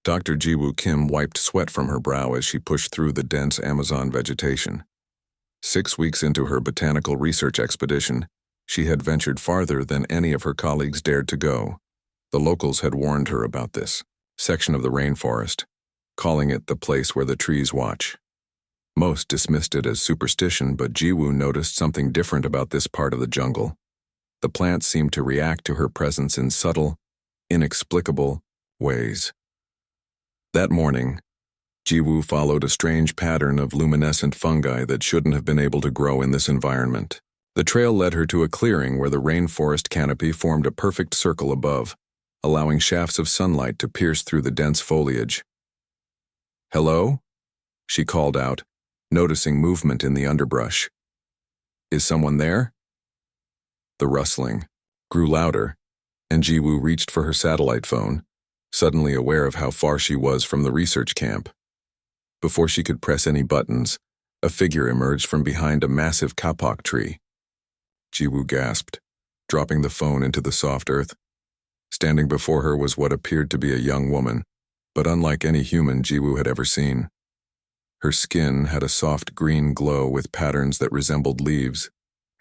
Dr. Jiwoo Kim wiped sweat from her brow as she pushed through the dense Amazon vegetation. 6 weeks into her botanical research expedition, she had ventured farther than any of her colleagues dared to go. The locals had warned her about this section of the rainforest, calling it the place where the trees watch. Most dismissed it as superstition, but Jiwoo noticed something different about this part of the jungle. The plants seemed to react to her presence in subtle, inexplicable ways. That morning, Jiwoo followed a strange pattern of luminescent fungi that shouldn't have been able to grow in this environment. The trail led her to a clearing where the rainforest canopy formed a perfect circle above, allowing shafts of sunlight to pierce through the dense foliage. "Hello?" she called out, noticing movement in the underbrush. "Is someone there?" The rustling grew louder, and Jiwoo reached for her satellite phone, suddenly aware of how far she was from the research camp. Before she could press any buttons, a figure emerged from behind a massive kapok tree. Jiwoo gasped, dropping the phone into the soft earth. Standing before her was what appeared to be a young woman, but unlike any human Jiwoo had ever seen. Her skin had a soft green glow with patterns that resembled leaves,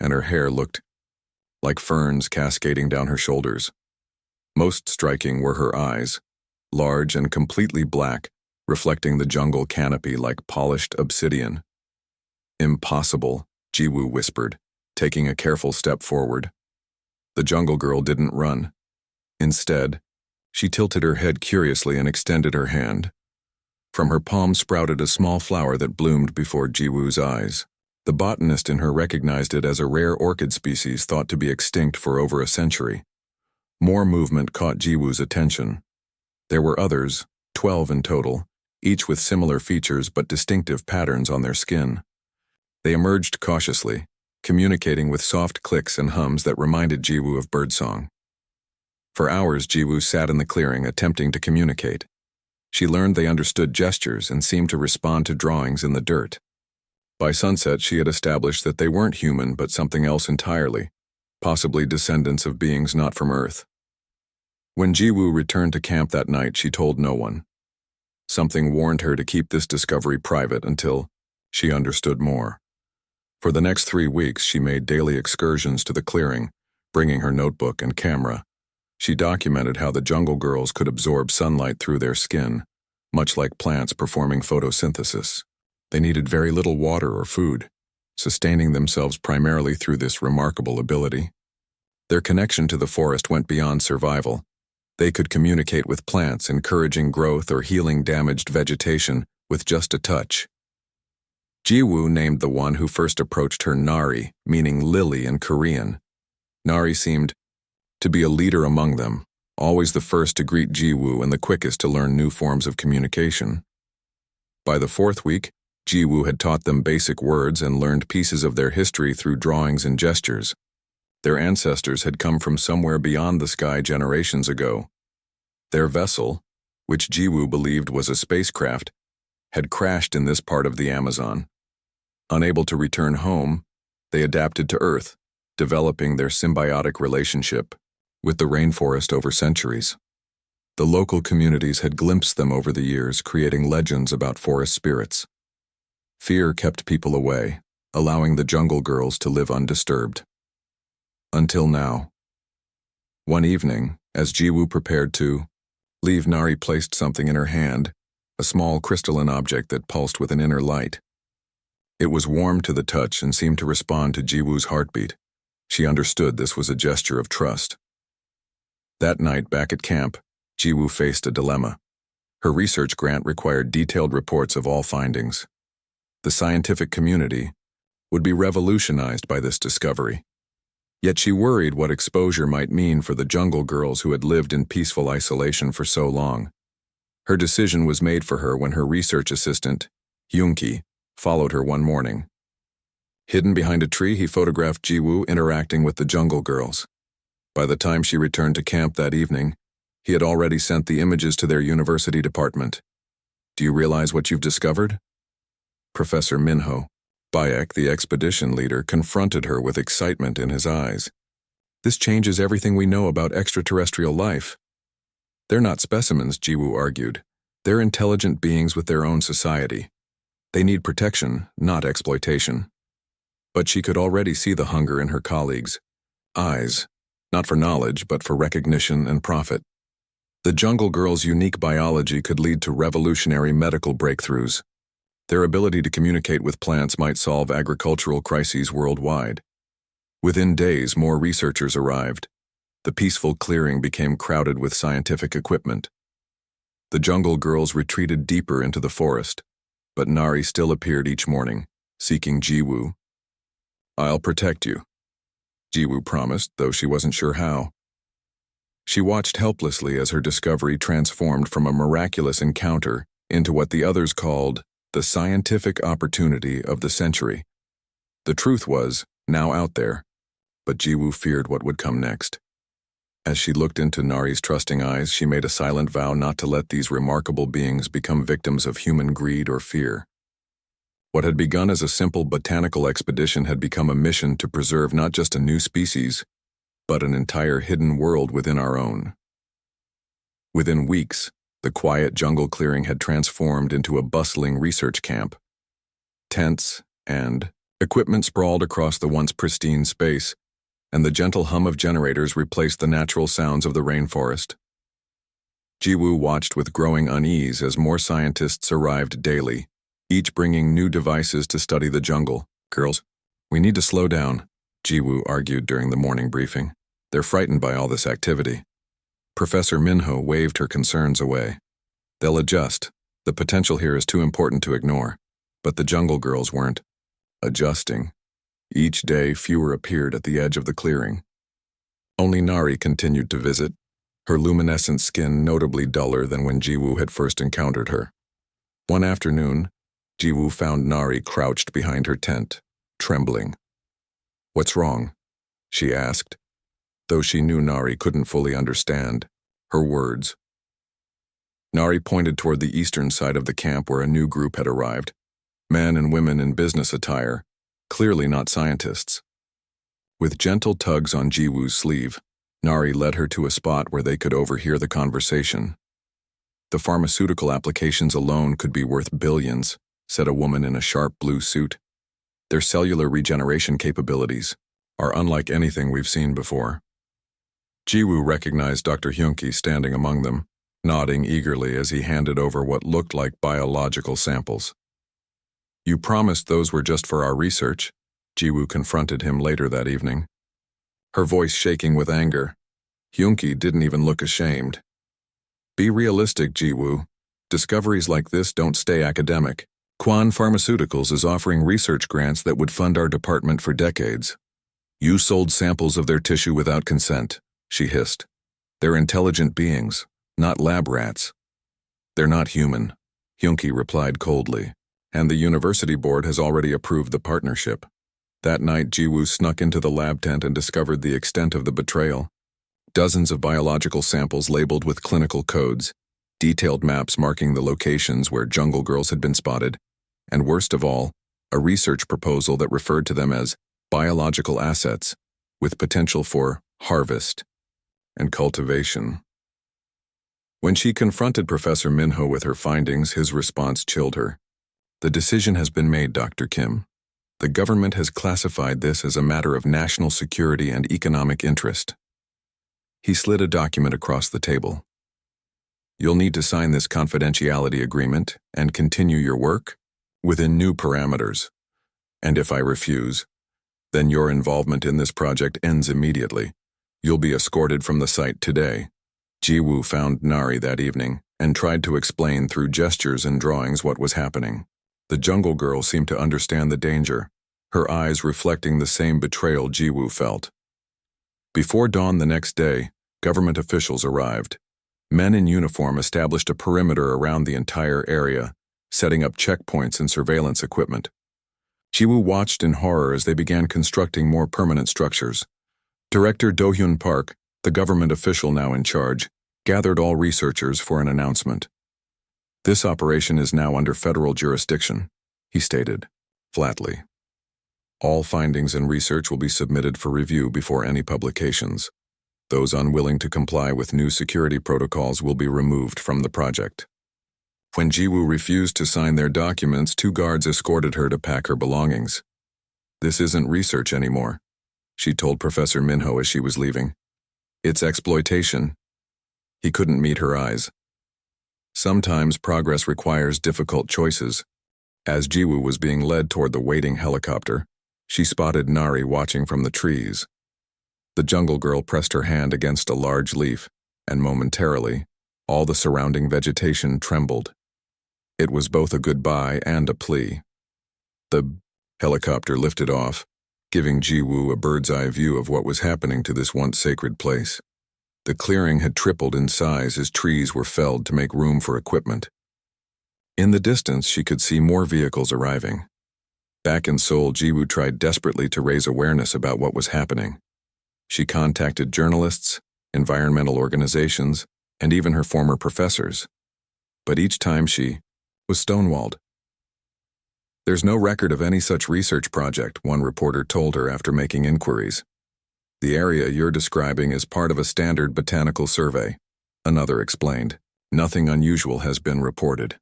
and her hair looked like ferns cascading down her shoulders. Most striking were her eyes, large and completely black, reflecting the jungle canopy like polished obsidian. "Impossible," Jiwoo whispered, taking a careful step forward. The jungle girl didn't run. Instead, she tilted her head curiously and extended her hand. From her palm sprouted a small flower that bloomed before Jiwoo's eyes. The botanist in her recognized it as a rare orchid species thought to be extinct for over a century. More movement caught Jiwoo's attention. There were others, 12 in total, each with similar features but distinctive patterns on their skin. They emerged cautiously, communicating with soft clicks and hums that reminded Jiwoo of birdsong. For hours, Jiwoo sat in the clearing attempting to communicate. She learned they understood gestures and seemed to respond to drawings in the dirt. By sunset, she had established that they weren't human but something else entirely, possibly descendants of beings not from Earth. When Jiwoo returned to camp that night, she told no one. Something warned her to keep this discovery private until she understood more. For the next 3 weeks, she made daily excursions to the clearing, bringing her notebook and camera. She documented how the jungle girls could absorb sunlight through their skin, much like plants performing photosynthesis. They needed very little water or food, sustaining themselves primarily through this remarkable ability. Their connection to the forest went beyond survival. They could communicate with plants, encouraging growth or healing damaged vegetation with just a touch. Jiwoo named the one who first approached her Nari, meaning lily in Korean. Nari seemed to be a leader among them, always the first to greet Jiwoo and the quickest to learn new forms of communication. By the 4th week, Jiwoo had taught them basic words and learned pieces of their history through drawings and gestures. Their ancestors had come from somewhere beyond the sky generations ago. Their vessel, which Jiwoo believed was a spacecraft, had crashed in this part of the Amazon. Unable to return home, they adapted to Earth, developing their symbiotic relationship with the rainforest over centuries. The local communities had glimpsed them over the years, creating legends about forest spirits. Fear kept people away, allowing the jungle girls to live undisturbed. Until now. One evening, as Jiwoo prepared to leave, Nari placed something in her hand, a small crystalline object that pulsed with an inner light. It was warm to the touch and seemed to respond to Jiwoo's heartbeat. She understood this was a gesture of trust. That night, back at camp, Jiwoo faced a dilemma. Her research grant required detailed reports of all findings. The scientific community would be revolutionized by this discovery. Yet she worried what exposure might mean for the jungle girls who had lived in peaceful isolation for so long. Her decision was made for her when her research assistant, Yoonki, followed her one morning. Hidden behind a tree, he photographed Jiwoo interacting with the jungle girls. By the time she returned to camp that evening, he had already sent the images to their university department. "Do you realize what you've discovered?" Professor Minho, Bayek, the expedition leader, confronted her with excitement in his eyes. "This changes everything we know about extraterrestrial life." "They're not specimens," Jiwoo argued. They're intelligent beings with their own society. They need protection, not exploitation. But she could already see the hunger in her colleagues' eyes, not for knowledge, but for recognition and profit. The Jungle Girls' unique biology could lead to revolutionary medical breakthroughs. Their ability to communicate with plants might solve agricultural crises worldwide. Within days, more researchers arrived. The peaceful clearing became crowded with scientific equipment. The Jungle Girls retreated deeper into the forest, but Nari still appeared each morning, seeking Jiwoo. "I'll protect you," Jiwoo promised, though she wasn't sure how. She watched helplessly as her discovery transformed from a miraculous encounter into what the others called the scientific opportunity of the century. The truth was now out there, but Jiwoo feared what would come next. As she looked into Nari's trusting eyes, she made a silent vow not to let these remarkable beings become victims of human greed or fear. What had begun as a simple botanical expedition had become a mission to preserve not just a new species, but an entire hidden world within our own. Within weeks, the quiet jungle clearing had transformed into a bustling research camp. Tents and equipment sprawled across the once pristine space, and the gentle hum of generators replaced the natural sounds of the rainforest. Jiwoo watched with growing unease as more scientists arrived daily, each bringing new devices to study the jungle. "Girls, we need to slow down," Jiwoo argued during the morning briefing. "They're frightened by all this activity." Professor Minho waved her concerns away. "They'll adjust. The potential here is too important to ignore." But the Jungle Girls weren't adjusting. Each day, fewer appeared at the edge of the clearing. Only Nari continued to visit, her luminescent skin notably duller than when Jiwoo had first encountered her. One afternoon, Jiwoo found Nari crouched behind her tent, trembling. "What's wrong?" she asked, though she knew Nari couldn't fully understand her words. Nari pointed toward the eastern side of the camp where a new group had arrived, men and women in business attire, clearly not scientists. With gentle tugs on Jiwoo's sleeve, Nari led her to a spot where they could overhear the conversation. "The pharmaceutical applications alone could be worth billions," said a woman in a sharp blue suit. "Their cellular regeneration capabilities are unlike anything we've seen before." Jiwoo recognized Dr. Hyunki standing among them, nodding eagerly as he handed over what looked like biological samples. "You promised those were just for our research," Jiwoo confronted him later that evening, her voice shaking with anger. Hyunki didn't even look ashamed. "Be realistic, Jiwoo. Discoveries like this don't stay academic. Quan Pharmaceuticals is offering research grants that would fund our department for decades. You sold samples of their tissue without consent," she hissed. "They're intelligent beings, not lab rats." "They're not human," Hyunki replied coldly, "and the university board has already approved the partnership." That night, Jiwoo snuck into the lab tent and discovered the extent of the betrayal. Dozens of biological samples labeled with clinical codes, detailed maps marking the locations where Jungle Girls had been spotted, and worst of all, a research proposal that referred to them as biological assets with potential for harvest and cultivation. When she confronted Professor Minho with her findings, his response chilled her. "The decision has been made, Dr. Kim. The government has classified this as a matter of national security and economic interest." He slid a document across the table. "You'll need to sign this confidentiality agreement and continue your work within new parameters. And if I refuse, then your involvement in this project ends immediately. You'll be escorted from the site today." Jiwoo found Nari that evening and tried to explain through gestures and drawings what was happening. The Jungle Girl seemed to understand the danger, her eyes reflecting the same betrayal Jiwoo felt. Before dawn the next day, government officials arrived. Men in uniform established a perimeter around the entire area, setting up checkpoints and surveillance equipment. Jiwoo watched in horror as they began constructing more permanent structures. Director Do-hyun Park, the government official now in charge, gathered all researchers for an announcement. "This operation is now under federal jurisdiction," he stated, flatly. "All findings and research will be submitted for review before any publications. Those unwilling to comply with new security protocols will be removed from the project." When Jiwoo refused to sign their documents, two guards escorted her to pack her belongings. "This isn't research anymore," she told Professor Minho as she was leaving. "It's exploitation." He couldn't meet her eyes. Sometimes progress requires difficult choices. As Jiwoo was being led toward the waiting helicopter, she spotted Nari watching from the trees. The jungle girl pressed her hand against a large leaf, and momentarily, all the surrounding vegetation trembled. It was both a goodbye and a plea. The helicopter lifted off, giving Jiwoo a bird's-eye view of what was happening to this once sacred place. The clearing had tripled in size as trees were felled to make room for equipment. In the distance, she could see more vehicles arriving. Back in Seoul, Jiwoo tried desperately to raise awareness about what was happening. She contacted journalists, environmental organizations, and even her former professors. But each time she was stonewalled. "There's no record of any such research project," one reporter told her after making inquiries. "The area you're describing is part of a standard botanical survey," another explained. "Nothing unusual has been reported."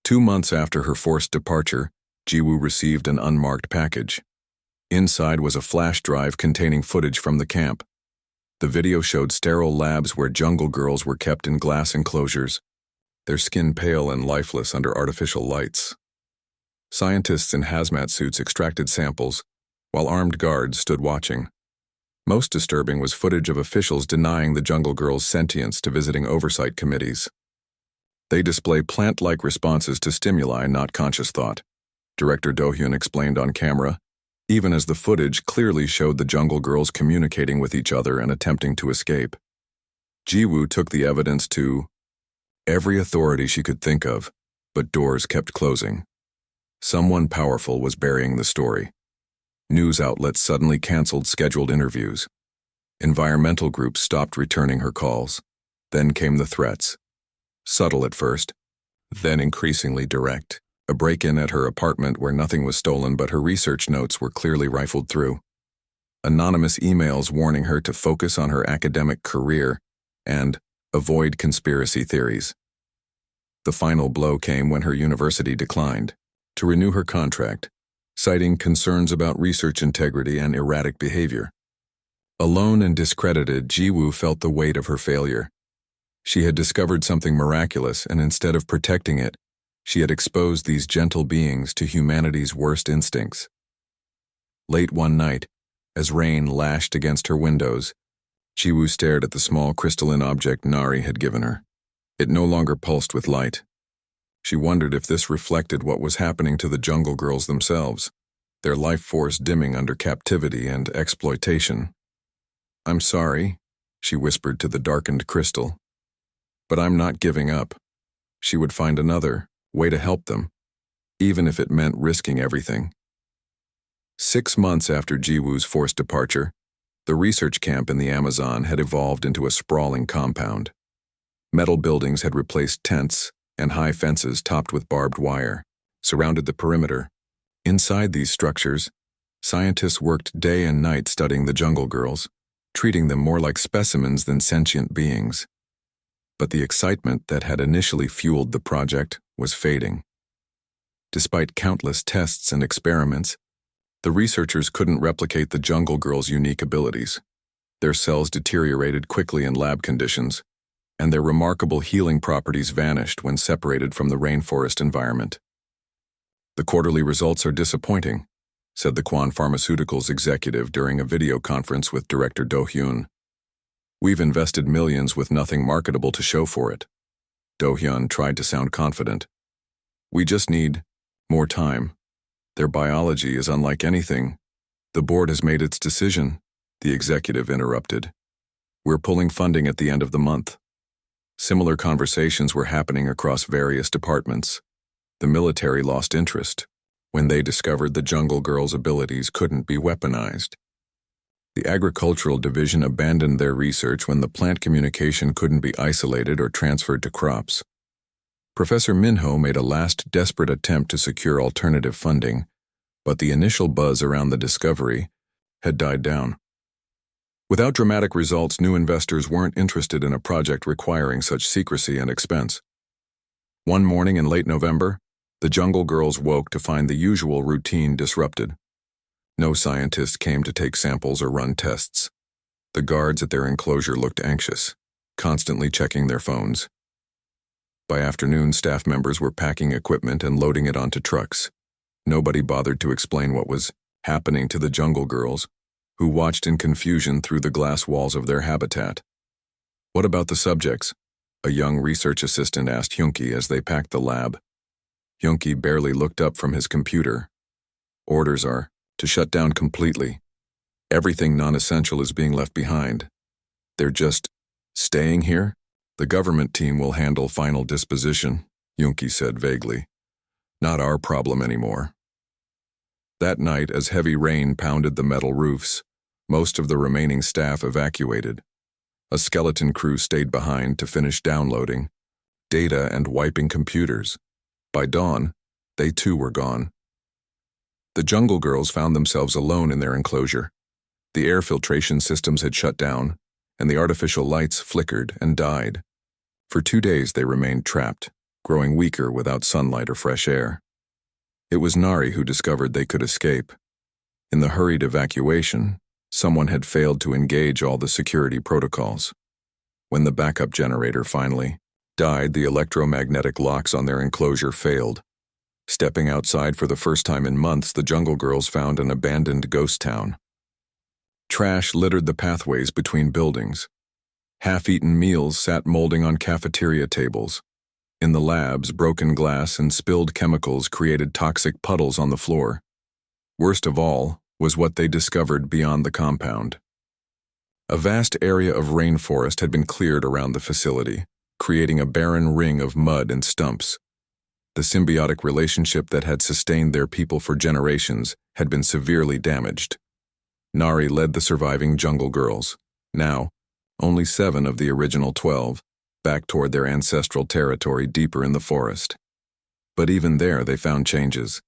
2 months after her forced departure, Jiwoo received an unmarked package. Inside was a flash drive containing footage from the camp. The video showed sterile labs where jungle girls were kept in glass enclosures, their skin pale and lifeless under artificial lights. Scientists in hazmat suits extracted samples, while armed guards stood watching. Most disturbing was footage of officials denying the jungle girls' sentience to visiting oversight committees. "They display plant-like responses to stimuli, not conscious thought," Director Do-hyun explained on camera, even as the footage clearly showed the jungle girls communicating with each other and attempting to escape. Jiwoo took the evidence to every authority she could think of, but doors kept closing. Someone powerful was burying the story. News outlets suddenly canceled scheduled interviews. Environmental groups stopped returning her calls. Then came the threats. Subtle at first, then increasingly direct. A break-in at her apartment where nothing was stolen but her research notes were clearly rifled through. Anonymous emails warning her to focus on her academic career and avoid conspiracy theories. The final blow came when her university declined to renew her contract, citing concerns about research integrity and erratic behavior. Alone and discredited, Jiwoo felt the weight of her failure. She had discovered something miraculous, and instead of protecting it, she had exposed these gentle beings to humanity's worst instincts. Late one night, as rain lashed against her windows, Jiwoo stared at the small crystalline object Nari had given her. It no longer pulsed with light. She wondered if this reflected what was happening to the jungle girls themselves, their life force dimming under captivity and exploitation. "I'm sorry," she whispered to the darkened crystal. "But I'm not giving up." She would find another way to help them, even if it meant risking everything. 6 months after Jiwoo's forced departure, the research camp in the Amazon had evolved into a sprawling compound. Metal buildings had replaced tents, and high fences topped with barbed wire surrounded the perimeter. Inside these structures, scientists worked day and night studying the jungle girls, treating them more like specimens than sentient beings. But the excitement that had initially fueled the project was fading. Despite countless tests and experiments, the researchers couldn't replicate the jungle girls' unique abilities. Their cells deteriorated quickly in lab conditions, and their remarkable healing properties vanished when separated from the rainforest environment. "The quarterly results are disappointing," said the Quan Pharmaceuticals executive during a video conference with Director Do-hyun. "We've invested millions with nothing marketable to show for it." Do-hyun tried to sound confident. "We just need more time. Their biology is unlike anything." "The board has made its decision," the executive interrupted. "We're pulling funding at the end of the month." Similar conversations were happening across various departments. The military lost interest when they discovered the jungle girls' abilities couldn't be weaponized. The agricultural division abandoned their research when the plant communication couldn't be isolated or transferred to crops. Professor Minho made a last desperate attempt to secure alternative funding, but the initial buzz around the discovery had died down. Without dramatic results, new investors weren't interested in a project requiring such secrecy and expense. One morning in late November, the Jungle Girls woke to find the usual routine disrupted. No scientist came to take samples or run tests. The guards at their enclosure looked anxious, constantly checking their phones. By afternoon, staff members were packing equipment and loading it onto trucks. Nobody bothered to explain what was happening to the Jungle Girls, who watched in confusion through the glass walls of their habitat. "What about the subjects?" a young research assistant asked Hyunki as they packed the lab. Hyunki barely looked up from his computer. "Orders are to shut down completely. Everything non-essential is being left behind. They're just staying here? The government team will handle final disposition," Hyunki said vaguely. "Not our problem anymore." That night, as heavy rain pounded the metal roofs, most of the remaining staff evacuated. A skeleton crew stayed behind to finish downloading data and wiping computers. By dawn, they too were gone. The Jungle Girls found themselves alone in their enclosure. The air filtration systems had shut down, and the artificial lights flickered and died. For 2 days they remained trapped, growing weaker without sunlight or fresh air. It was Nari who discovered they could escape. In the hurried evacuation, someone had failed to engage all the security protocols. When the backup generator finally died, the electromagnetic locks on their enclosure failed. Stepping outside for the first time in months, the Jungle Girls found an abandoned ghost town. Trash littered the pathways between buildings. Half-eaten meals sat molding on cafeteria tables. In the labs, broken glass and spilled chemicals created toxic puddles on the floor. Worst of all was what they discovered beyond the compound. A vast area of rainforest had been cleared around the facility, creating a barren ring of mud and stumps. The symbiotic relationship that had sustained their people for generations had been severely damaged. Nari led the surviving Jungle Girls, now only 7 of the original 12, back toward their ancestral territory deeper in the forest. But even there they found changes.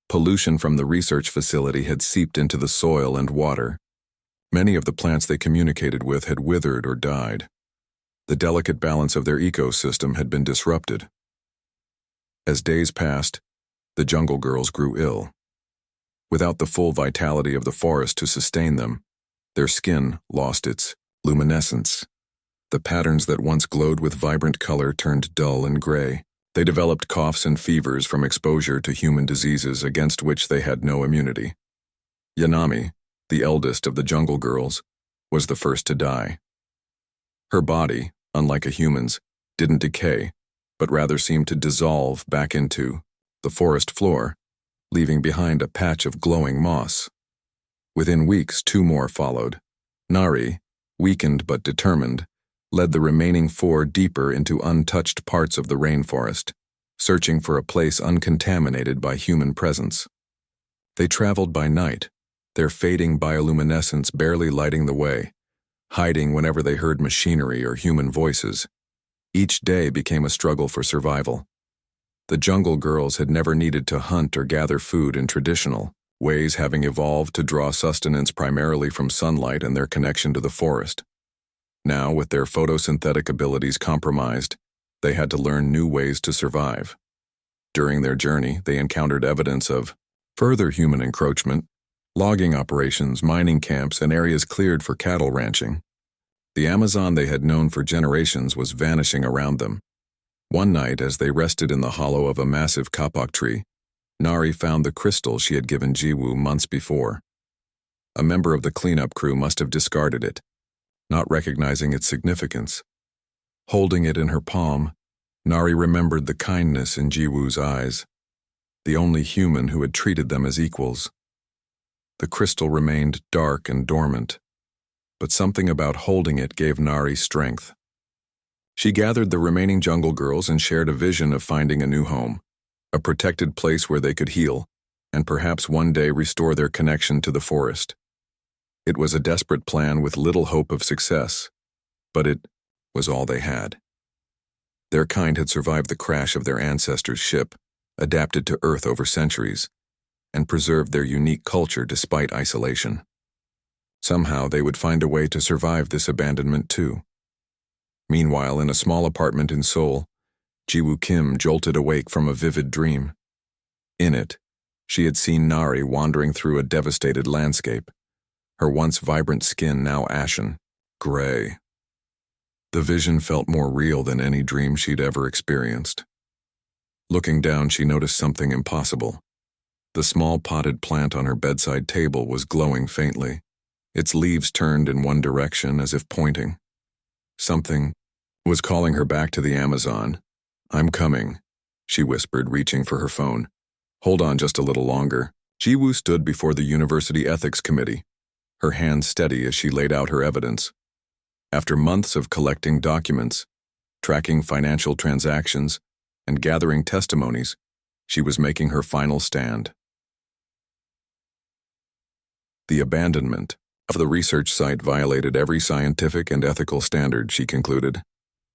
Pollution from the research facility had seeped into the soil and water. Many of the plants they communicated with had withered or died. The delicate balance of their ecosystem had been disrupted. As days passed, the Jungle Girls grew ill. Without the full vitality of the forest to sustain them, their skin lost its luminescence. The patterns that once glowed with vibrant color turned dull and gray. They developed coughs and fevers from exposure to human diseases against which they had no immunity. Yanami, the eldest of the Jungle Girls, was the first to die. Her body, unlike a human's, didn't decay, but rather seemed to dissolve back into the forest floor, leaving behind a patch of glowing moss. Within weeks, 2 more followed. Nari, weakened but determined, led the remaining 4 deeper into untouched parts of the rainforest, searching for a place uncontaminated by human presence. They traveled by night, their fading bioluminescence barely lighting the way, hiding whenever they heard machinery or human voices. Each day became a struggle for survival. The Jungle Girls had never needed to hunt or gather food in traditional ways, having evolved to draw sustenance primarily from sunlight and their connection to the forest. Now, with their photosynthetic abilities compromised, they had to learn new ways to survive. During their journey, they encountered evidence of further human encroachment, logging operations, mining camps, and areas cleared for cattle ranching. The Amazon they had known for generations was vanishing around them. One night, as they rested in the hollow of a massive kapok tree, Nari found the crystal she had given Jiwoo months before. A member of the cleanup crew must have discarded it, not recognizing its significance. Holding it in her palm, Nari remembered the kindness in Jiwoo's eyes, the only human who had treated them as equals. The crystal remained dark and dormant, but something about holding it gave Nari strength. She gathered the remaining Jungle Girls and shared a vision of finding a new home, a protected place where they could heal, and perhaps one day restore their connection to the forest. It was a desperate plan with little hope of success, but it was all they had. Their kind had survived the crash of their ancestors' ship, adapted to Earth over centuries, and preserved their unique culture despite isolation. Somehow they would find a way to survive this abandonment too. Meanwhile, in a small apartment in Seoul, Jiwoo Kim jolted awake from a vivid dream. In it, she had seen Nari wandering through a devastated landscape, her once vibrant skin now ashen, gray. The vision felt more real than any dream she'd ever experienced. Looking down, she noticed something impossible. The small potted plant on her bedside table was glowing faintly, its leaves turned in one direction as if pointing. Something was calling her back to the Amazon. "I'm coming," she whispered, reaching for her phone. "Hold on just a little longer." Jiwoo stood before the University Ethics Committee, her hands steady as she laid out her evidence. After months of collecting documents, tracking financial transactions, and gathering testimonies, she was making her final stand. The abandonment of the research site violated every scientific and ethical standard, she concluded,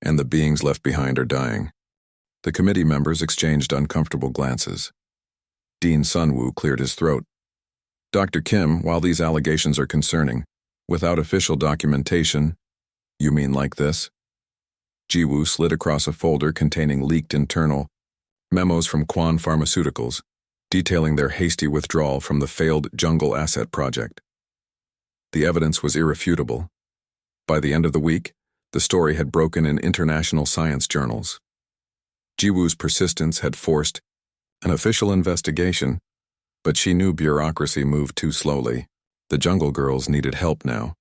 and the beings left behind are dying. The committee members exchanged uncomfortable glances. Dean Sunwoo cleared his throat. "Dr. Kim, while these allegations are concerning, without official documentation—" "You mean like this?" Jiwoo slid across a folder containing leaked internal memos from Quan Pharmaceuticals, detailing their hasty withdrawal from the failed Jungle Asset Project. The evidence was irrefutable. By the end of the week, the story had broken in international science journals. Jiwoo's persistence had forced an official investigation, but she knew bureaucracy moved too slowly. The Jungle Girls needed help now.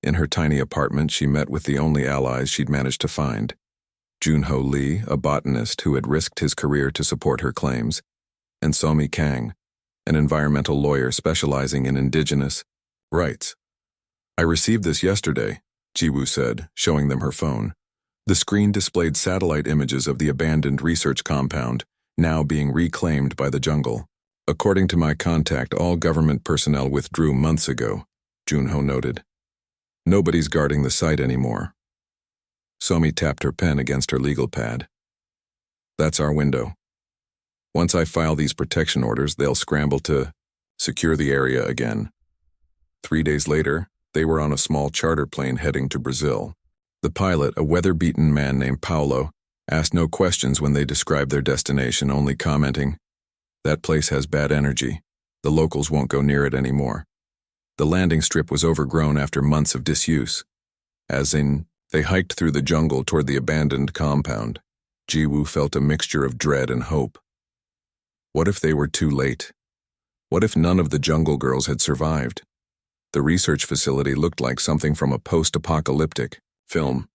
In her tiny apartment, she met with the only allies she'd managed to find: Junho Lee, a botanist who had risked his career to support her claims, and Somi Kang, an environmental lawyer specializing in indigenous rights. "I received this yesterday," Jiwoo said, showing them her phone. The screen displayed satellite images of the abandoned research compound, now being reclaimed by the jungle. "According to my contact, all government personnel withdrew months ago," Junho noted. "Nobody's guarding the site anymore." Somi tapped her pen against her legal pad. "That's our window. Once I file these protection orders, they'll scramble to secure the area again." 3 days later, they were on a small charter plane heading to Brazil. The pilot, a weather-beaten man named Paulo, asked no questions when they described their destination, only commenting, "That place has bad energy. The locals won't go near it anymore." The landing strip was overgrown after months of disuse. As in, they hiked through the jungle toward the abandoned compound. Jiwoo felt a mixture of dread and hope. What if they were too late? What if none of the Jungle Girls had survived? The research facility looked like something from a post-apocalyptic film.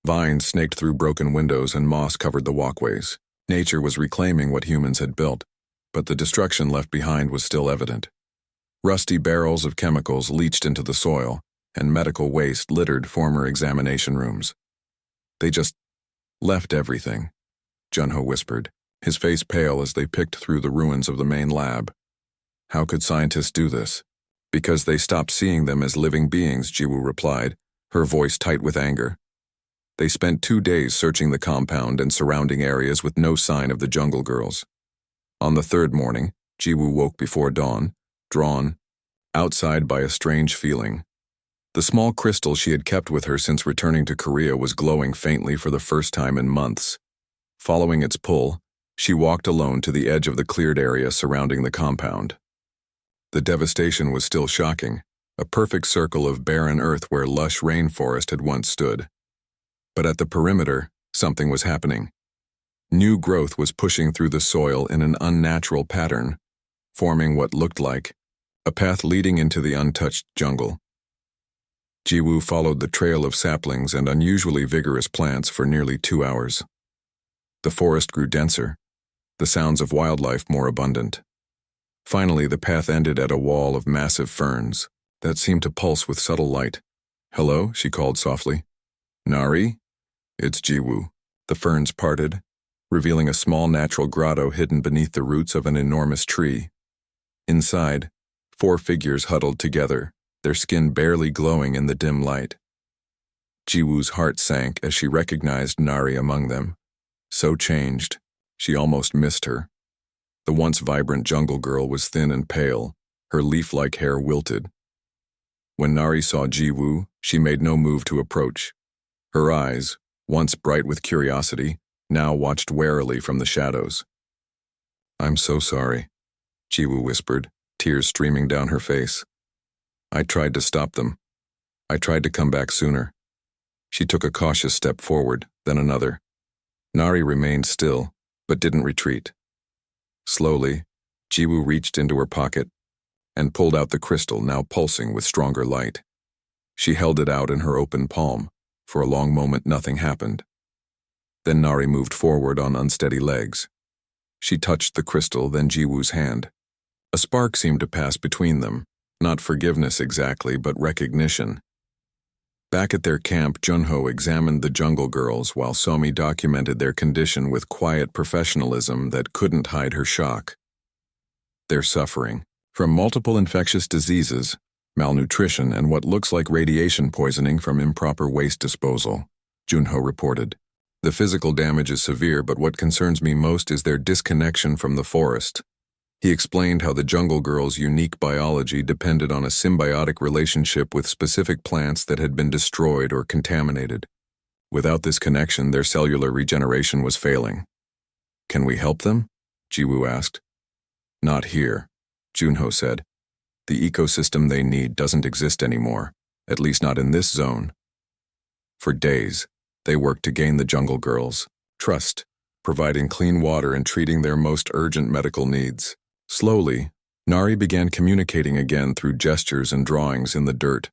Vines snaked through broken windows and moss covered the walkways. Nature was reclaiming what humans had built, but the destruction left behind was still evident. Rusty barrels of chemicals leached into the soil, and medical waste littered former examination rooms. "They just left everything," Junho whispered, his face pale as they picked through the ruins of the main lab. "How could scientists do this?" "Because they stopped seeing them as living beings," Jiwoo replied, her voice tight with anger. They spent 2 days searching the compound and surrounding areas with no sign of the Jungle Girls. On the 3rd morning, Jiwoo woke before dawn, drawn outside by a strange feeling. The small crystal she had kept with her since returning to Korea was glowing faintly for the first time in months. Following its pull, she walked alone to the edge of the cleared area surrounding the compound. The devastation was still shocking, a perfect circle of barren earth where lush rainforest had once stood. But at the perimeter, something was happening. New growth was pushing through the soil in an unnatural pattern, forming what looked like a path leading into the untouched jungle. Jiwoo followed the trail of saplings and unusually vigorous plants for nearly 2 hours. The forest grew denser, the sounds of wildlife more abundant. Finally, the path ended at a wall of massive ferns that seemed to pulse with subtle light. "Hello," she called softly. "Nari?" "It's Jiwoo." The ferns parted, revealing a small natural grotto hidden beneath the roots of an enormous tree. Inside, 4 figures huddled together, their skin barely glowing in the dim light. Jiwoo's heart sank as she recognized Nari among them. So changed, she almost missed her. The once vibrant jungle girl was thin and pale, her leaf-like hair wilted. When Nari saw Jiwoo, she made no move to approach. Her eyes, once bright with curiosity, now watched warily from the shadows. "I'm so sorry," Jiwoo whispered, tears streaming down her face. "I tried to stop them. I tried to come back sooner." She took a cautious step forward, then another. Nari remained still, but didn't retreat. Slowly, Jiwoo reached into her pocket and pulled out the crystal, now pulsing with stronger light. She held it out in her open palm. For a long moment, nothing happened. Then Nari moved forward on unsteady legs. She touched the crystal, then Jiwoo's hand. A spark seemed to pass between them, not forgiveness exactly, but recognition. Back at their camp, Junho examined the jungle girls while Somi documented their condition with quiet professionalism that couldn't hide her shock. They're suffering from multiple infectious diseases, malnutrition, and what looks like radiation poisoning from improper waste disposal, Junho reported. "The physical damage is severe, but what concerns me most is their disconnection from the forest." He explained how the jungle girls' unique biology depended on a symbiotic relationship with specific plants that had been destroyed or contaminated. Without this connection, their cellular regeneration was failing. "Can we help them?" Jiwoo asked. "Not here," Junho said. "The ecosystem they need doesn't exist anymore, at least not in this zone." For days, they worked to gain the jungle girls' trust, providing clean water and treating their most urgent medical needs. Slowly, Nari began communicating again through gestures and drawings in the dirt.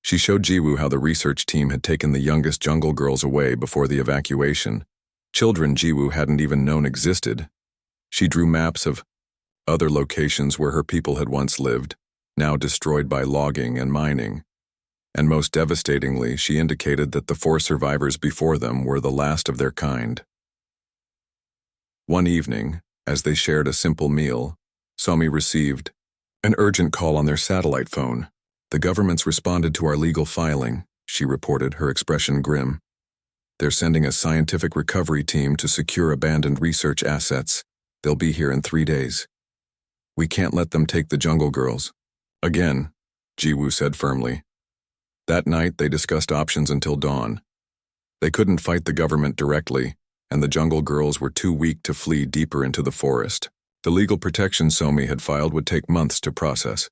She showed Jiwoo how the research team had taken the youngest jungle girls away before the evacuation, children Jiwoo hadn't even known existed. She drew maps of other locations where her people had once lived, now destroyed by logging and mining. And most devastatingly, she indicated that the 4 survivors before them were the last of their kind. One evening, as they shared a simple meal, Somi received an urgent call on their satellite phone. "The government's responded to our legal filing," she reported, her expression grim. "They're sending a scientific recovery team to secure abandoned research assets. They'll be here in 3 days. We can't let them take the jungle girls." "Again," Jiwoo said firmly. That night, they discussed options until dawn. They couldn't fight the government directly, and the jungle girls were too weak to flee deeper into the forest. The legal protection Somi had filed would take months to process.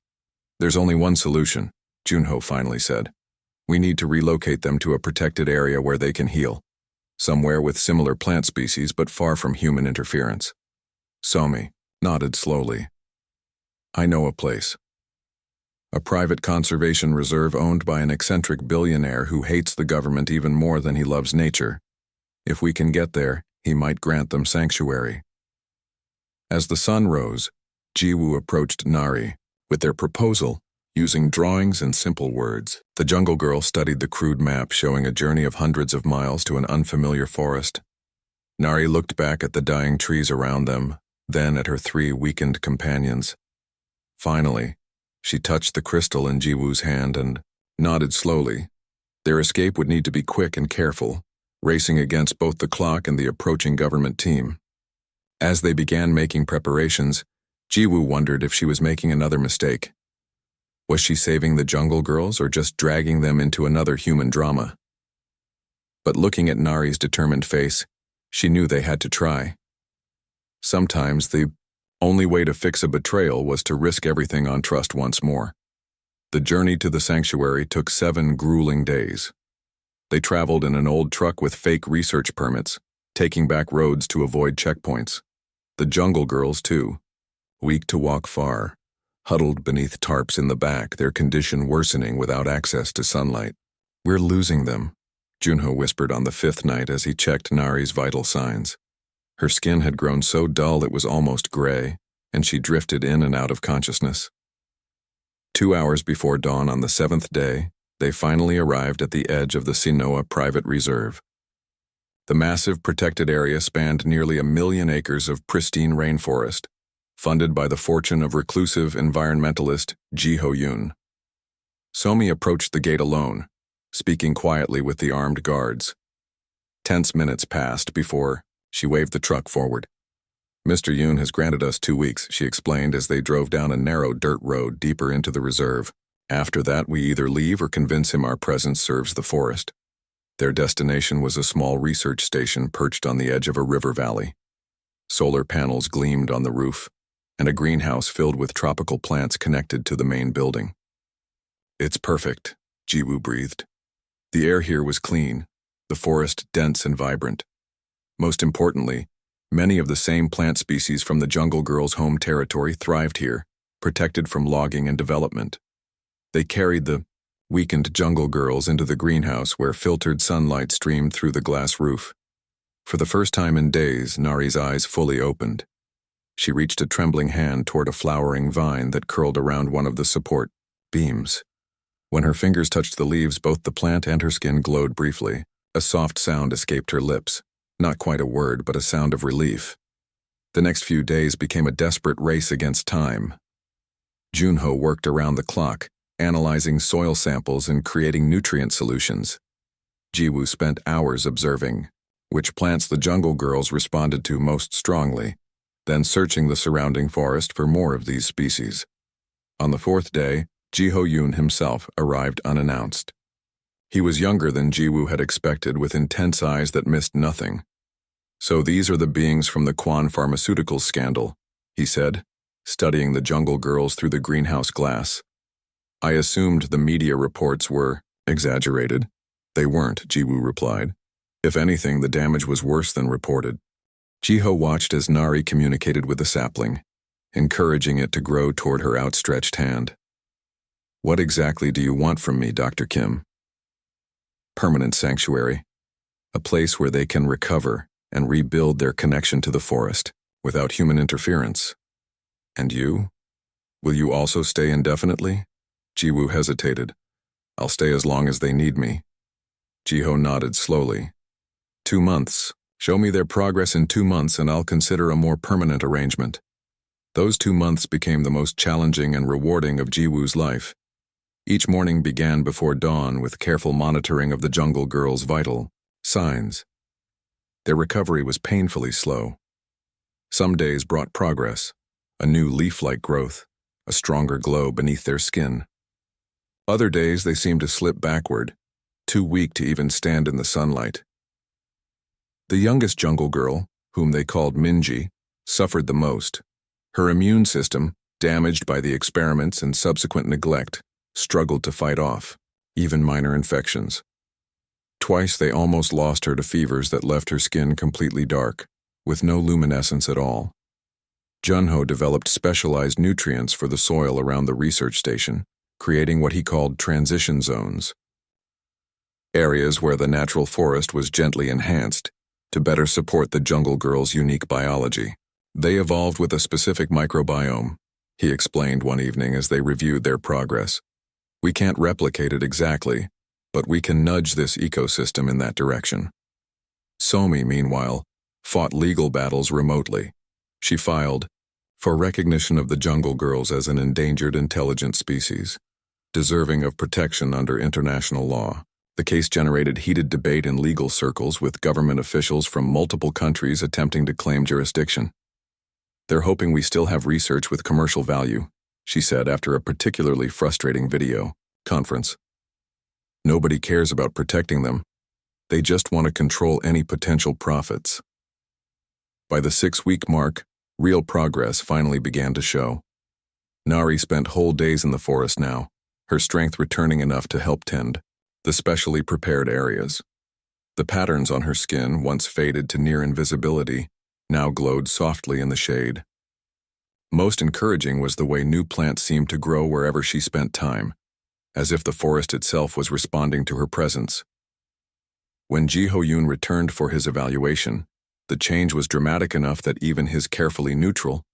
"There's only one solution," Junho finally said. "We need to relocate them to a protected area where they can heal. Somewhere with similar plant species but far from human interference." Somi nodded slowly. "I know a place. A private conservation reserve owned by an eccentric billionaire who hates the government even more than he loves nature. If we can get there, he might grant them sanctuary." As the sun rose, Jiwoo approached Nari with their proposal, using drawings and simple words. The jungle girl studied the crude map showing a journey of hundreds of miles to an unfamiliar forest. Nari looked back at the dying trees around them, then at her 3 weakened companions. Finally, she touched the crystal in Jiwoo's hand and nodded slowly. Their escape would need to be quick and careful, racing against both the clock and the approaching government team. As they began making preparations, Jiwoo wondered if she was making another mistake. Was she saving the jungle girls or just dragging them into another human drama? But looking at Nari's determined face, she knew they had to try. Sometimes the only way to fix a betrayal was to risk everything on trust once more. The journey to the sanctuary took 7 grueling days. They traveled in an old truck with fake research permits, taking back roads to avoid checkpoints. The jungle girls, too, weak to walk far, huddled beneath tarps in the back, their condition worsening without access to sunlight. "We're losing them," Junho whispered on the 5th night as he checked Nari's vital signs. Her skin had grown so dull it was almost gray, and she drifted in and out of consciousness. 2 hours before dawn on the 7th day, they finally arrived at the edge of the Sinoa Private Reserve. The massive protected area spanned nearly 1 million acres of pristine rainforest, funded by the fortune of reclusive environmentalist Ji Ho-yoon. Somi approached the gate alone, speaking quietly with the armed guards. Tense minutes passed before she waved the truck forward. "Mr. Yoon has granted us 2 weeks," she explained as they drove down a narrow dirt road deeper into the reserve. "After that, we either leave or convince him our presence serves the forest." Their destination was a small research station perched on the edge of a river valley. Solar panels gleamed on the roof, and a greenhouse filled with tropical plants connected to the main building. "It's perfect," Jiwoo breathed. The air here was clean, the forest dense and vibrant. Most importantly, many of the same plant species from the Jungle Girls' home territory thrived here, protected from logging and development. They carried the weakened Jungle Girls into the greenhouse where filtered sunlight streamed through the glass roof. For the first time in days, Nari's eyes fully opened. She reached a trembling hand toward a flowering vine that curled around one of the support beams. When her fingers touched the leaves, both the plant and her skin glowed briefly. A soft sound escaped her lips. Not quite a word, but a sound of relief. The next few days became a desperate race against time. Junho worked around the clock, analyzing soil samples and creating nutrient solutions. Jiwoo spent hours observing which plants the Jungle Girls responded to most strongly, then searching the surrounding forest for more of these species. On the fourth day, Jiho-yoon himself arrived unannounced. He was younger than Jiwoo had expected, with intense eyes that missed nothing. "So these are the beings from the Quan Pharmaceuticals scandal," he said, studying the Jungle Girls through the greenhouse glass. "I assumed the media reports were exaggerated." "They weren't," Jiwoo replied. "If anything, the damage was worse than reported." Jiho watched as Nari communicated with the sapling, encouraging it to grow toward her outstretched hand. "What exactly do you want from me, Dr. Kim?" "Permanent sanctuary. A place where they can recover and rebuild their connection to the forest without human interference." "And you? Will you also stay indefinitely?" Jiwoo hesitated. "I'll stay as long as they need me." Jiho nodded slowly. 2 months. Show me their progress in 2 months and I'll consider a more permanent arrangement." Those 2 months became the most challenging and rewarding of Jiwoo's life. Each morning began before dawn with careful monitoring of the Jungle Girls' vital signs. Their recovery was painfully slow. Some days brought progress, a new leaf-like growth, a stronger glow beneath their skin. Other days they seemed to slip backward, too weak to even stand in the sunlight. The youngest Jungle Girl, whom they called Minji, suffered the most. Her immune system, damaged by the experiments and subsequent neglect, struggled to fight off, even minor infections. Twice they almost lost her to fevers that left her skin completely dark, with no luminescence at all. Junho developed specialized nutrients for the soil around the research station, creating what he called transition zones. Areas where the natural forest was gently enhanced to better support the Jungle Girls' unique biology. They evolved with a specific microbiome, he explained one evening as they reviewed their progress. "We can't replicate it exactly, but we can nudge this ecosystem in that direction." Somi, meanwhile, fought legal battles remotely. She filed for recognition of the Jungle Girls as an endangered intelligent species, deserving of protection under international law. The case generated heated debate in legal circles, with government officials from multiple countries attempting to claim jurisdiction. "They're hoping we still have research with commercial value," she said after a particularly frustrating video conference. "Nobody cares about protecting them. They just want to control any potential profits." By the 6-week mark, real progress finally began to show. Nari spent whole days in the forest now, her strength returning enough to help tend the specially prepared areas. The patterns on her skin, once faded to near invisibility, now glowed softly in the shade. Most encouraging was the way new plants seemed to grow wherever she spent time, as if the forest itself was responding to her presence. When Jiho-yoon returned for his evaluation, the change was dramatic enough that even his carefully neutral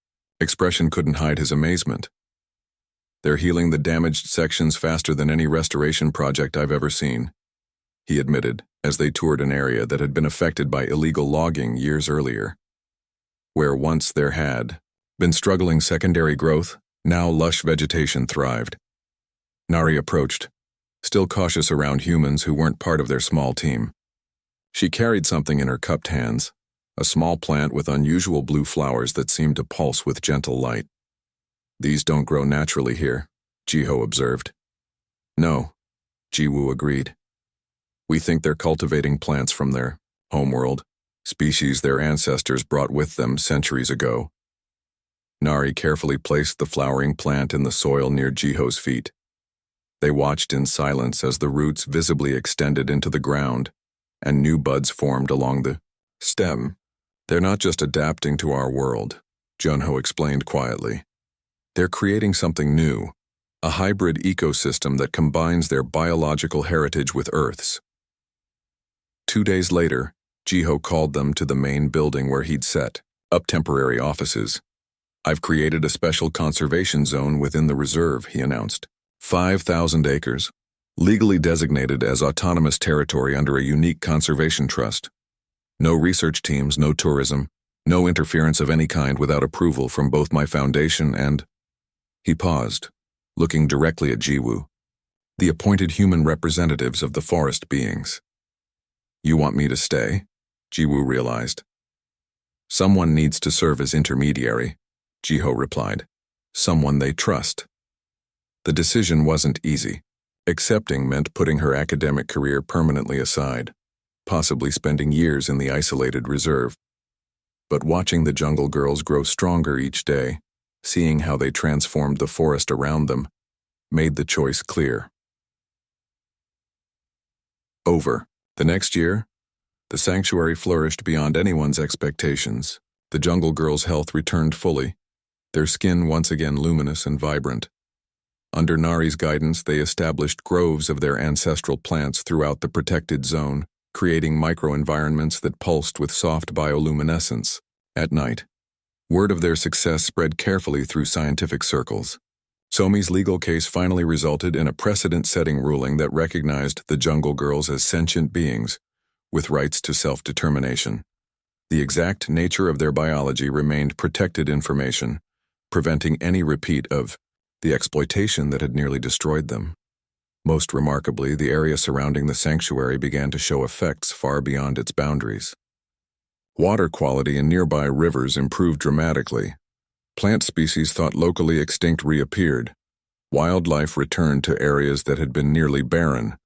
expression couldn't hide his amazement. "They're healing the damaged sections faster than any restoration project I've ever seen," he admitted as they toured an area that had been affected by illegal logging years earlier. Where once there had been struggling secondary growth, now lush vegetation thrived. Nari approached, still cautious around humans who weren't part of their small team. She carried something in her cupped hands, a small plant with unusual blue flowers that seemed to pulse with gentle light. "These don't grow naturally here," Jiho observed. "No," Jiwoo agreed. We think they're cultivating plants from their homeworld, species their ancestors brought with them centuries ago. Nari carefully placed the flowering plant in the soil near Jiho's feet. They watched in silence as the roots visibly extended into the ground, and new buds formed along the stem. They're not just adapting to our world, Junho explained quietly. They're creating something new, a hybrid ecosystem that combines their biological heritage with Earth's. 2 days later, Jiho called them to the main building where he'd set up temporary offices. I've created a special conservation zone within the reserve, he announced. 5,000 acres, legally designated as autonomous territory under a unique conservation trust. No research teams, no tourism, no interference of any kind without approval from both my foundation and... He paused, looking directly at Jiwoo, the appointed human representatives of the forest beings. You want me to stay? Jiwoo realized. Someone needs to serve as intermediary, Jiho replied. Someone they trust. The decision wasn't easy. Accepting meant putting her academic career permanently aside, possibly spending years in the isolated reserve. But watching the jungle girls grow stronger each day, seeing how they transformed the forest around them, made the choice clear. Over. The next year, the sanctuary flourished beyond anyone's expectations. The jungle girls' health returned fully, their skin once again luminous and vibrant. Under Nari's guidance, they established groves of their ancestral plants throughout the protected zone, creating microenvironments that pulsed with soft bioluminescence. At night, word of their success spread carefully through scientific circles. Somi's legal case finally resulted in a precedent-setting ruling that recognized the jungle girls as sentient beings, with rights to self-determination. The exact nature of their biology remained protected information, preventing any repeat of the exploitation that had nearly destroyed them. Most remarkably, the area surrounding the sanctuary began to show effects far beyond its boundaries. Water quality in nearby rivers improved dramatically. Plant species thought locally extinct reappeared. Wildlife returned to areas that had been nearly barren.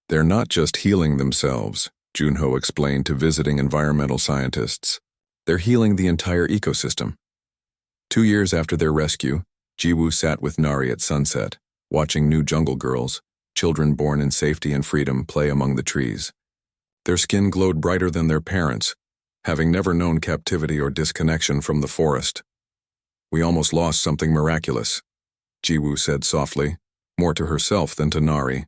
They're not just healing themselves, Junho explained to visiting environmental scientists. They're healing the entire ecosystem. 2 years after their rescue, Jiwoo sat with Nari at sunset, watching new jungle girls, children born in safety and freedom, play among the trees. Their skin glowed brighter than their parents, having never known captivity or disconnection from the forest. We almost lost something miraculous, Jiwoo said softly, more to herself than to Nari.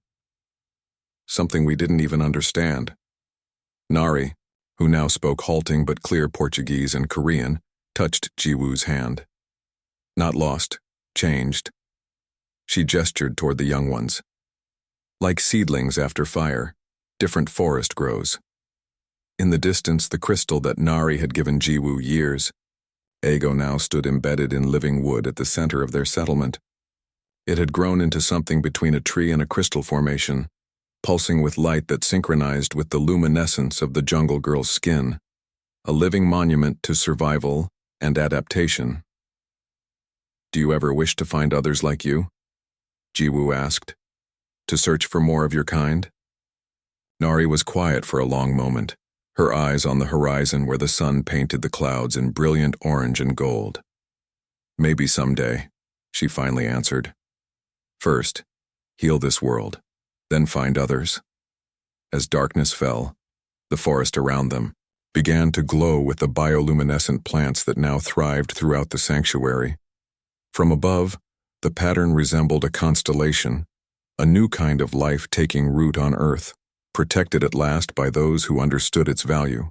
Something we didn't even understand. Nari, who now spoke halting but clear Portuguese and Korean, touched Jiwoo's hand. Not lost, changed. She gestured toward the young ones. Like seedlings after fire, different forest grows. In the distance, the crystal that Nari had given Jiwoo years ago now stood embedded in living wood at the center of their settlement. It had grown into something between a tree and a crystal formation, pulsing with light that synchronized with the luminescence of the jungle girl's skin, a living monument to survival and adaptation. Do you ever wish to find others like you? Jiwoo asked. To search for more of your kind? Nari was quiet for a long moment, her eyes on the horizon where the sun painted the clouds in brilliant orange and gold. Maybe someday, she finally answered. First, heal this world, then find others. As darkness fell, the forest around them began to glow with the bioluminescent plants that now thrived throughout the sanctuary. From above, the pattern resembled a constellation, a new kind of life taking root on Earth, protected at last by those who understood its value.